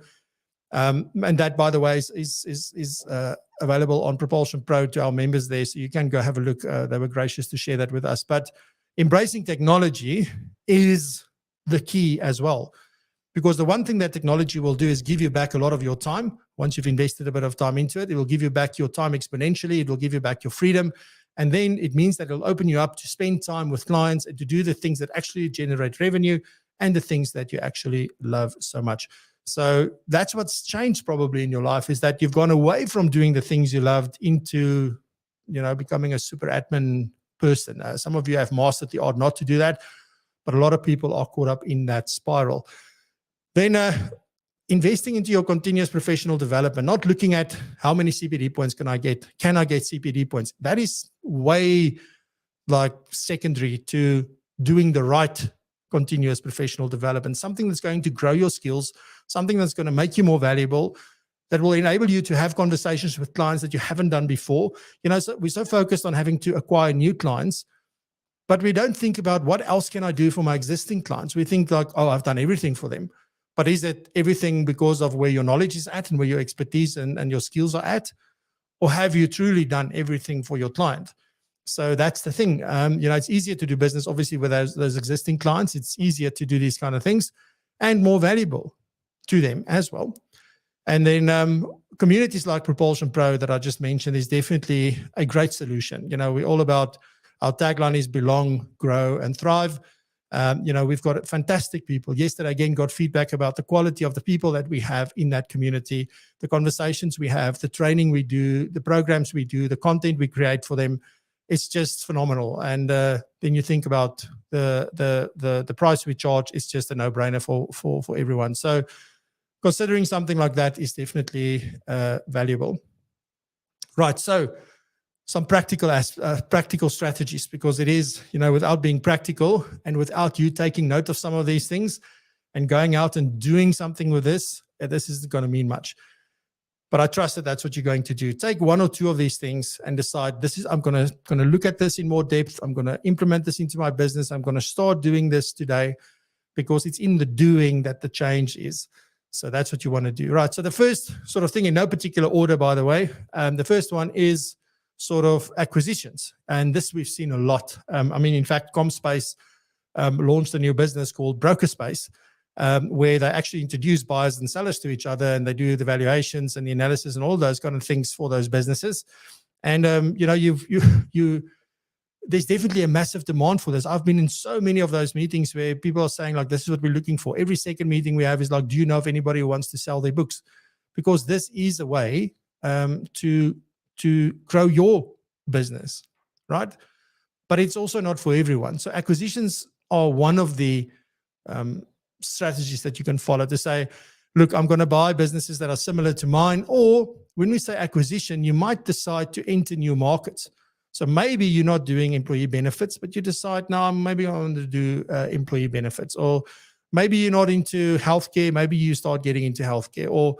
and that, by the way, is available on Propulsion Pro to our members there. So you can go have a look. They were gracious to share that with us. But embracing technology is the key as well. Because the one thing that technology will do is give you back a lot of your time. Once you've invested a bit of time into it, it will give you back your time exponentially. It will give you back your freedom. And then it means that it'll open you up to spend time with clients and to do the things that actually generate revenue and the things that you actually love so much. So that's what's changed probably in your life, is that you've gone away from doing the things you loved into, becoming a super admin person. Some of you have mastered the art not to do that, but a lot of people are caught up in that spiral. Then investing into your continuous professional development, not looking at how many CPD points can I get CPD points. That is way secondary to doing the right continuous professional development, something that's going to grow your skills, something that's going to make you more valuable, that will enable you to have conversations with clients that you haven't done before. So we're so focused on having to acquire new clients, but we don't think about what else can I do for my existing clients. We think I've done everything for them. But is it everything because of where your knowledge is at and where your expertise and your skills are at? Or have you truly done everything for your client? So that's the thing. It's easier to do business, obviously, with those existing clients. It's easier to do these kind of things and more valuable to them as well. And then communities like Propulsion Pro that I just mentioned is definitely a great solution. We're all about, our tagline is belong, grow, and thrive. We've got fantastic people. Yesterday, again, got feedback about the quality of the people that we have in that community, the conversations we have, the training we do, the programs we do, the content we create for them. It's just phenomenal. And then you think about the price we charge, it's just a no-brainer for everyone. So considering something like that is definitely valuable. Right, so some practical strategies, because it is, without being practical and without you taking note of some of these things and going out and doing something with this isn't going to mean much. But I trust that that's what you're going to do. Take one or two of these things and decide, I'm going to look at this in more depth. I'm going to implement this into my business. I'm going to start doing this today, because it's in the doing that the change is. So that's what you want to do. Right. So the first sort of thing, in no particular order, by the way, the first one is sort of acquisitions. And this we've seen a lot. In fact, ComSpace launched a new business called BrokerSpace, where they actually introduce buyers and sellers to each other, and they do the valuations and the analysis and all those kind of things for those businesses. And there's definitely a massive demand for this. I've been in so many of those meetings where people are saying, like, this is what we're looking for. Every second meeting we have is like, do you know of anybody who wants to sell their books? Because this is a way to grow your business, right? But it's also not for everyone. So acquisitions are one of the strategies that you can follow to say, look, I'm going to buy businesses that are similar to mine. Or when we say acquisition, you might decide to enter new markets. So maybe you're not doing employee benefits, but you decide, now maybe I want to do employee benefits. Or maybe you're not into healthcare. Maybe you start getting into healthcare. Or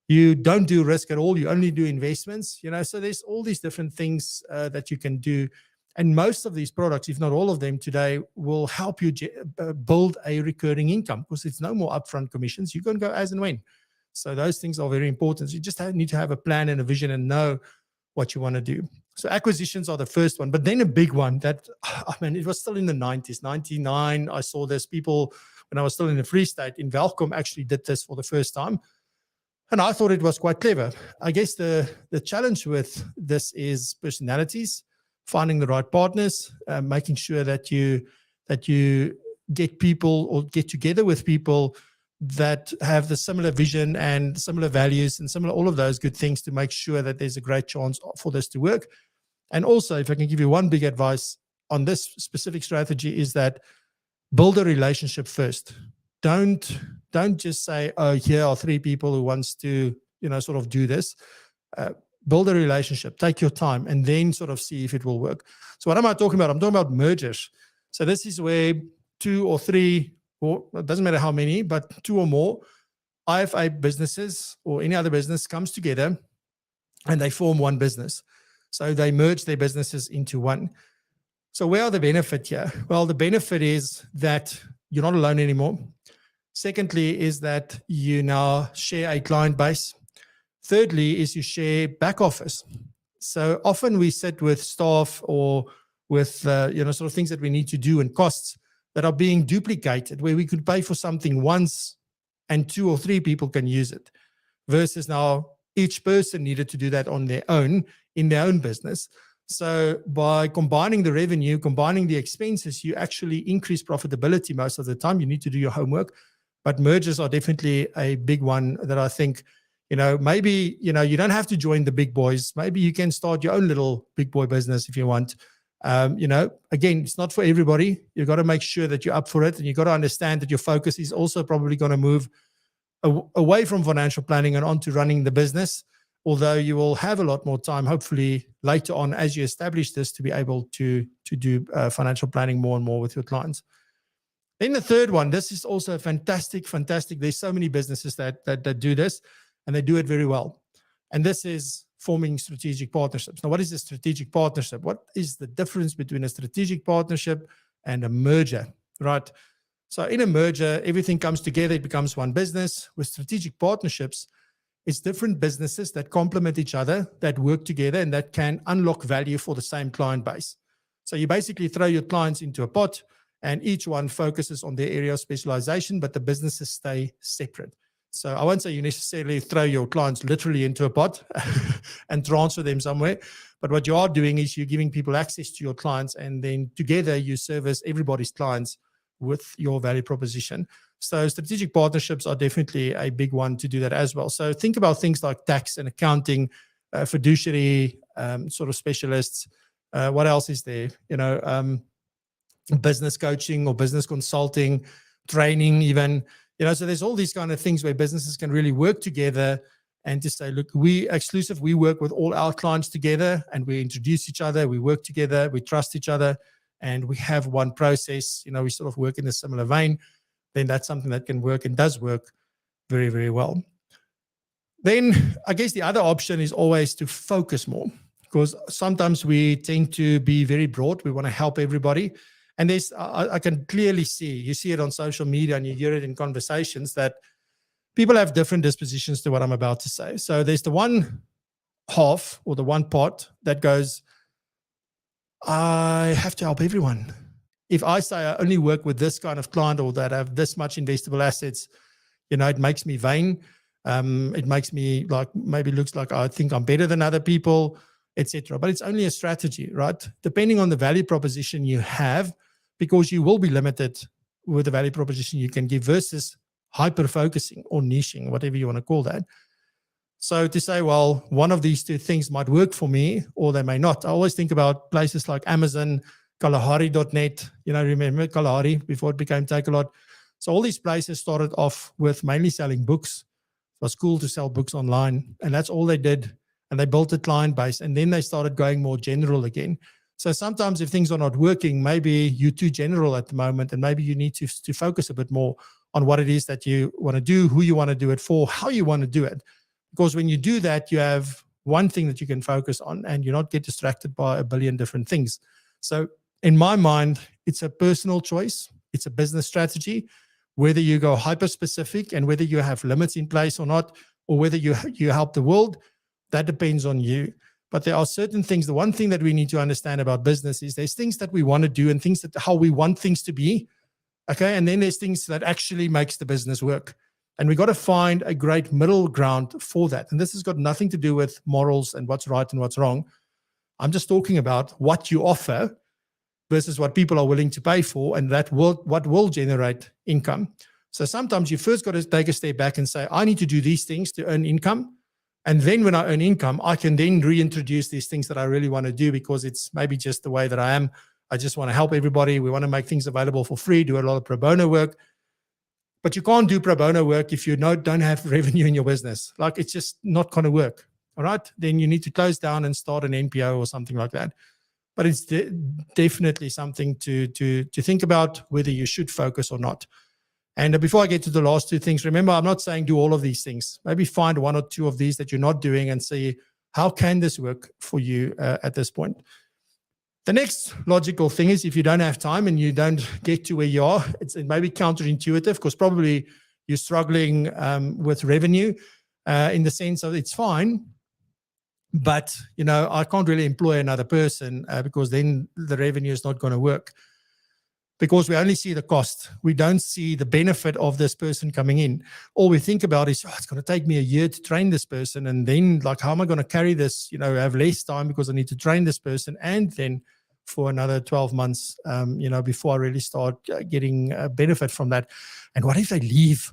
you don't do risk at all. You only do investments. So there's all these different things that you can do. And most of these products, if not all of them today, will help you build a recurring income, because it's no more upfront commissions. You can go as and when. So those things are very important. So you just need to have a plan and a vision and know what you want to do. So acquisitions are the first one. But then a big one that, it was still in the 90s, 99. I saw this. People, when I was still in the Free State, in Welkom actually did this for the first time. And I thought it was quite clever. I guess the challenge with this is personalities, finding the right partners, making sure that you get people or get together with people that have the similar vision and similar values and similar all of those good things to make sure that there's a great chance for this to work. And also, if I can give you one big advice on this specific strategy, is that build a relationship first. Don't just say, oh, here are three people who wants to, sort of do this. Build a relationship, take your time, and then sort of see if it will work. So what am I talking about? I'm talking about mergers. So this is where two or three, or it doesn't matter how many, but two or more IFA businesses or any other business comes together and they form one business. So they merge their businesses into one. So where are the benefits here? Well, the benefit is that you're not alone anymore. Secondly is that you now share a client base. Thirdly is you share back office. So often we sit with staff or with sort of things that we need to do and costs that are being duplicated, where we could pay for something once and two or three people can use it, versus now each person needed to do that on their own in their own business. So by combining the revenue, combining the expenses, you actually increase profitability most of the time. You need to do your homework, but mergers are definitely a big one that I think, maybe, you don't have to join the big boys. Maybe you can start your own little big boy business if you want. Again, it's not for everybody. You've got to make sure that you're up for it, and you've got to understand that your focus is also probably going to move away from financial planning and onto running the business, although you will have a lot more time, hopefully later on as you establish this, to be able to do financial planning more and more with your clients. Then the third one, this is also fantastic. There's so many businesses that do this, and they do it very well. And this is forming strategic partnerships. Now, what is a strategic partnership? What is the difference between a strategic partnership and a merger, right? So in a merger, everything comes together, it becomes one business. With strategic partnerships, it's different businesses that complement each other, that work together, and that can unlock value for the same client base. So you basically throw your clients into a pot, and each one focuses on their area of specialization, but the businesses stay separate. So I won't say you necessarily throw your clients literally into a pot and transfer them somewhere, but what you are doing is you're giving people access to your clients, and then together you service everybody's clients with your value proposition. So strategic partnerships are definitely a big one to do that as well. So think about things like tax and accounting, fiduciary sort of specialists. What else is there? Business coaching or business consulting, training even. So there's all these kind of things where businesses can really work together and to say, look, we work with all our clients together and we introduce each other, we work together, we trust each other, and we have one process. We sort of work in a similar vein. Then that's something that can work and does work very, very well. Then I guess the other option is always to focus more, because sometimes we tend to be very broad. We want to help everybody. And I can clearly see, you see it on social media and you hear it in conversations, that people have different dispositions to what I'm about to say. So there's the one half or the one part that goes, I have to help everyone. If I say I only work with this kind of client or that have this much investable assets, it makes me vain. It makes me maybe looks like I think I'm better than other people, etc. But it's only a strategy, right? Depending on the value proposition you have, because you will be limited with the value proposition you can give versus hyper-focusing or niching, whatever you want to call that. So to say, well, one of these two things might work for me or they may not. I always think about places like Amazon, Kalahari.net, remember Kalahari before it became Takealot. So all these places started off with mainly selling books. It was cool to sell books online, and that's all they did. And they built a client base, and then they started going more general again. So sometimes if things are not working, maybe you're too general at the moment, and maybe you need to focus a bit more on what it is that you want to do, who you want to do it for, how you want to do it. Because when you do that, you have one thing that you can focus on, and you not get distracted by a billion different things. So in my mind, it's a personal choice. It's a business strategy, whether you go hyper-specific and whether you have limits in place or not, or whether you help the world, that depends on you. But there are certain things. The one thing that we need to understand about business is there's things that we want to do and things that how we want things to be. Okay. And then there's things that actually makes the business work. And we got to find a great middle ground for that. And this has got nothing to do with morals and what's right and what's wrong. I'm just talking about what you offer versus what people are willing to pay for, and what will generate income. So sometimes you first got to take a step back and say, I need to do these things to earn income. And then when I earn income, I can then reintroduce these things that I really want to do, because it's maybe just the way that I am. I just want to help everybody. We want to make things available for free, do a lot of pro bono work. But you can't do pro bono work if you don't have revenue in your business. It's just not going to work. All right. Then you need to close down and start an NPO or something like that. But it's definitely something to think about whether you should focus or not. And before I get to the last two things, remember, I'm not saying do all of these things. Maybe find one or two of these that you're not doing and see how can this work for you at this point. The next logical thing is, if you don't have time and you don't get to where you are, it may be counterintuitive, because probably you're struggling with revenue in the sense of it's fine, but I can't really employ another person because then the revenue is not going to work. Because we only see the cost. We don't see the benefit of this person coming in. All we think about is, it's going to take me a year to train this person. And then how am I going to carry this? Have less time because I need to train this person. And then for another 12 months, before I really start getting benefit from that. And what if they leave?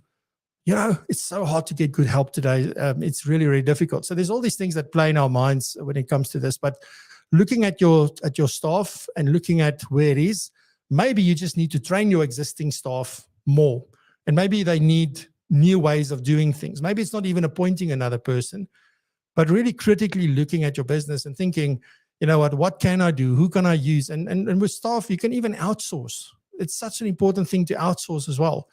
It's so hard to get good help today. It's really, really difficult. So there's all these things that play in our minds when it comes to this. But looking at your staff and looking at where it is, maybe you just need to train your existing staff more, and maybe they need new ways of doing things. Maybe it's not even appointing another person, but really critically looking at your business and thinking, what can I do? Who can I use? And with staff, you can even outsource. It's such an important thing to outsource as well.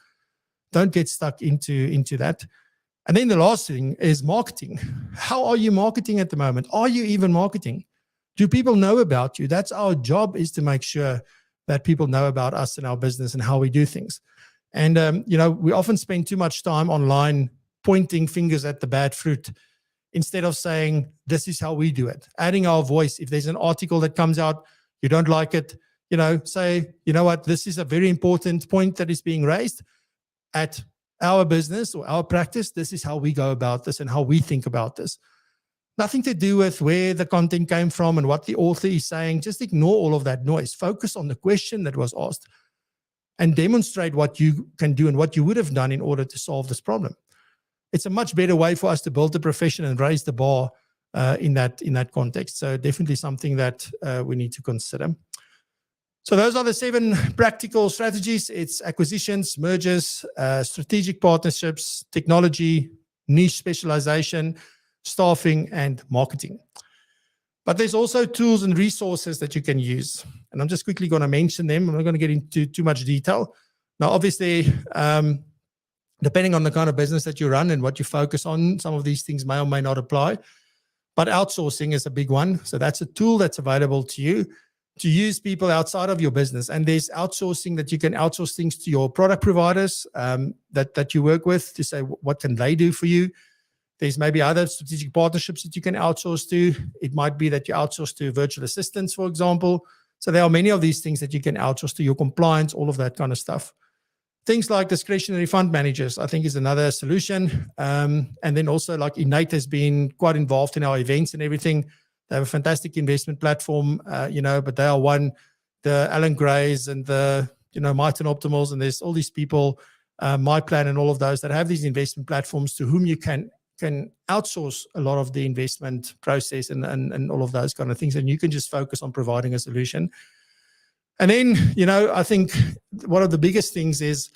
Don't get stuck into that. And then the last thing is marketing. How are you marketing at the moment? Are you even marketing? Do people know about you? That's our job, is to make sure that people know about us and our business and how we do things. And, we often spend too much time online pointing fingers at the bad fruit instead of saying, this is how we do it. Adding our voice. If there's an article that comes out, you don't like it, say, what, this is a very important point that is being raised at our business or our practice. This is how we go about this and how we think about this. Nothing to do with where the content came from and what the author is saying. Just ignore all of that noise. Focus on the question that was asked. and demonstrate what you can do and what you would have done in order to solve this problem. It's a much better way for us to build the profession and raise the bar in that context. So definitely something that we need to consider. So those are the 7 practical strategies. It's acquisitions, mergers, strategic partnerships, technology, niche specialization, staffing, and marketing. But there's also tools and resources that you can use. And I'm just quickly going to mention them. I'm not going to get into too much detail. Now, obviously, depending on the kind of business that you run and what you focus on, some of these things may or may not apply. But outsourcing is a big one. So that's a tool that's available to you to use people outside of your business. And there's outsourcing that you can outsource things to your product providers that you work with to say, what can they do for you? There's maybe other strategic partnerships that you can outsource to. It might be that you outsource to virtual assistants, for example. So there are many of these things that you can outsource to your compliance, all of that kind of stuff. Things like discretionary fund managers, I think, is another solution. And then also like Innate has been quite involved in our events and everything. They have a fantastic investment platform, but they are one, the Alan Grays and the, Mighton Optimals, and there's all these people, My Plan and all of those that have these investment platforms to whom you can outsource a lot of the investment process and all of those kind of things. And you can just focus on providing a solution. And then, I think one of the biggest things is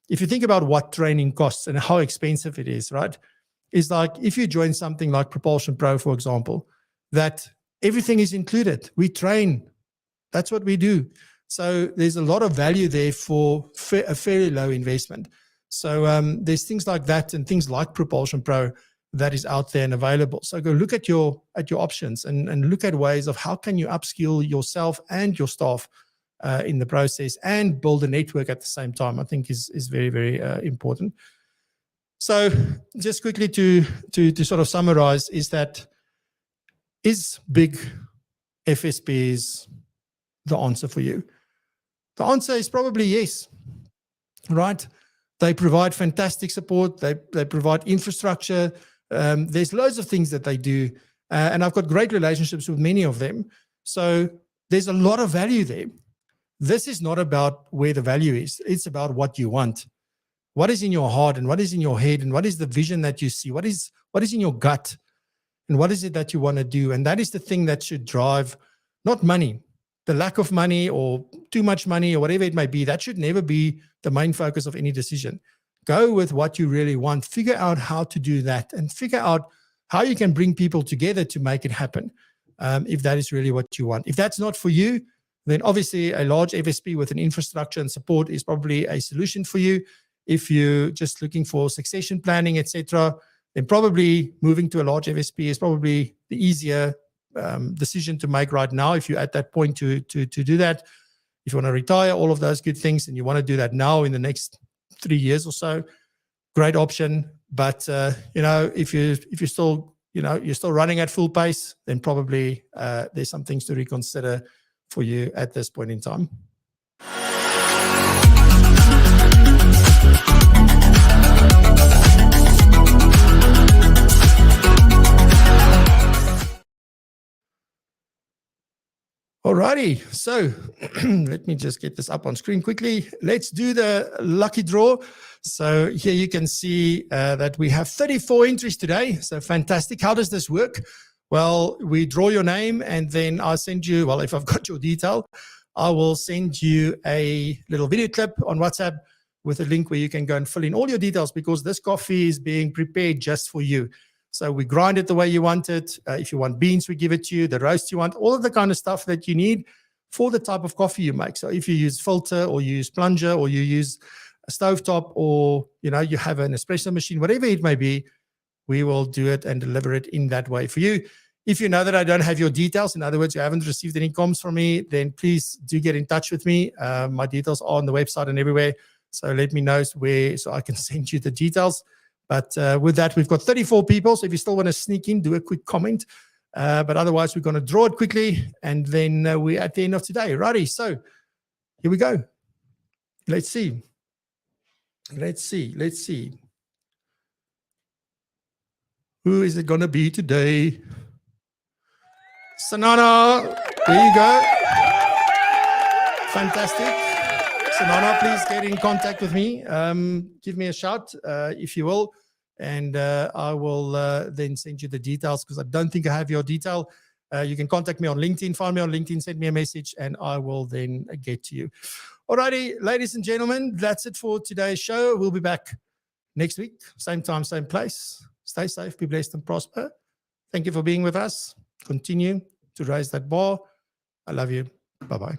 if you think about what training costs and how expensive it is, right? Is like if you join something like PROpulsion Pro, for example, that everything is included. We train. That's what we do. So there's a lot of value there for a fairly low investment. So there's things like that and things like PROpulsion Pro that is out there and available. So go look at your options and look at ways of how can you upskill yourself and your staff in the process and build a network at the same time, I think is very, very important. So just quickly to sort of summarize is big FSPs the answer for you? The answer is probably yes, right? They provide fantastic support. They provide infrastructure. There's loads of things that they do. And I've got great relationships with many of them. So there's a lot of value there. This is not about where the value is. It's about what you want. What is in your heart and what is in your head and what is the vision that you see? What is in your gut and what is it that you want to do? And that is the thing that should drive, not money, the lack of money or too much money or whatever it may be. That should never be the main focus of any decision. Go with what you really want. Figure out how to do that and figure out how you can bring people together to make it happen. If that is really what you want. If that's not for you, then obviously a large FSP with an infrastructure and support is probably a solution for you. If you're just looking for succession planning, etc., then probably moving to a large FSP is probably the easier decision to make right now if you're at that point to do that. If you want to retire, all of those good things, and you want to do that now in the next 3 years or so, great option. But if you're still you're still running at full pace, then probably there's some things to reconsider for you at this point in time. Alrighty, so let me just get this up on screen quickly. Let's do the lucky draw. So here you can see that we have 34 entries today. So fantastic. How does this work? Well, we draw your name and then I'll send you, well, if I've got your detail, I will send you a little video clip on WhatsApp with a link where you can go and fill in all your details because this coffee is being prepared just for you. So we grind it the way you want it. If you want beans, we give it to you. The roast you want, all of the kind of stuff that you need for the type of coffee you make. So if you use filter or you use plunger or you use a stovetop or, you have an espresso machine, whatever it may be, we will do it and deliver it in that way for you. If you know that I don't have your details, in other words, you haven't received any comms from me, then please do get in touch with me. My details are on the website and everywhere. So let me know where, so I can send you the details. But with that, we've got 34 people. So if you still want to sneak in, do a quick comment. But otherwise, we're going to draw it quickly. And then we're at the end of today. Righty. So here we go. Let's see. Who is it going to be today? Sanana. There you go. Fantastic. Sanana, please get in contact with me. Give me a shout, if you will, and I will then send you the details, because I don't think I have your detail. You can contact me on LinkedIn, find me on LinkedIn, send me a message, and I will then get to you. Alrighty, ladies and gentlemen, that's it for today's show. We'll be back next week, same time, same place. Stay safe, be blessed, and prosper. Thank you for being with us. Continue to raise that bar. I love you. Bye-bye.